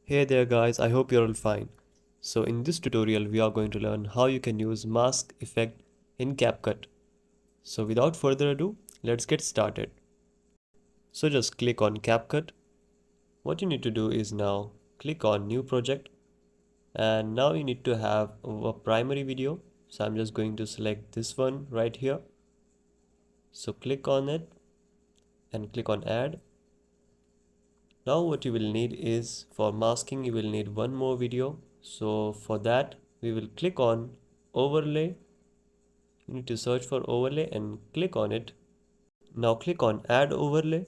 Hey there guys, I hope you're all fine. So in this tutorial we are going to learn how you can use mask effect in CapCut. So without further ado, let's get started. So just click on CapCut. What you need to do is now click on new project, and now you need to have a primary video. So I'm just going to select this one right here. So click on it and click on add. Now what you will need is, for masking you will need one more video. So for that we will click on overlay. You need to search for overlay and click on it. Now click on add overlay.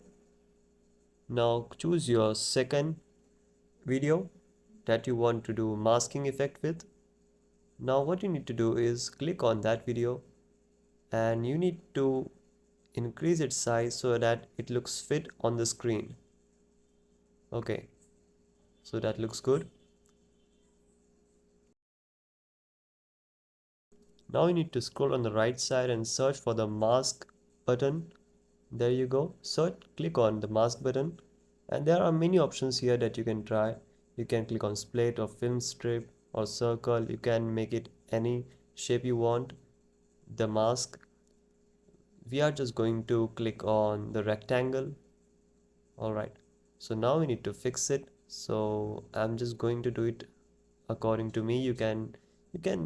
Now choose your second video that you want to do masking effect with. Now what you need to do is click on that video and you need to increase its size so that it looks fit on the screen. Okay, so that looks good. Now you need to scroll on the right side and search for the mask button. There you go. Search, click on the mask button, and there are many options here that you can try. You can click on split or film strip or circle. You can make it any shape you want. The mask, we are just going to click on the rectangle. Alright, so now we need to fix it. So I'm just going to do it according to me. You can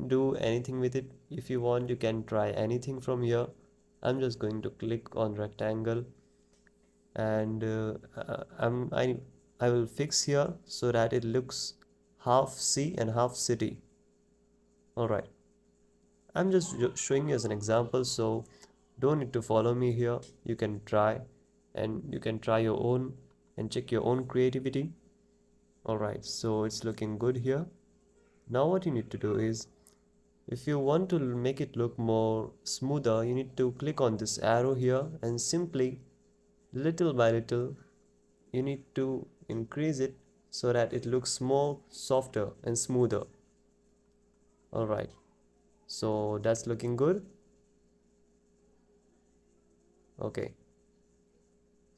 do anything with it. If you want, you can try anything from here. I'm just going to click on rectangle, and I will fix here so that it looks half sea and half city. Alright, I'm just showing you as an example, so don't need to follow me here. You can try, and you can try your own and check your own creativity. Alright, so it's looking good here. Now what you need to do is, if you want to make it look more smoother, you need to click on this arrow here and simply, little by little, you need to increase it so that it looks more softer and smoother. Alright, so that's looking good. Okay,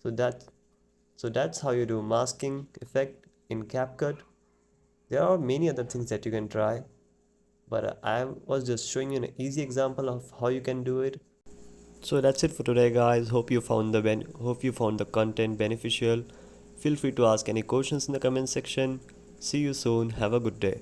so that's how you do masking effect in CapCut. There are many other things that you can try, but I was just showing you an easy example of how you can do it. So that's it for today guys. Hope you found the content beneficial. Feel free to ask any questions in the comment section. See you soon. Have a good day.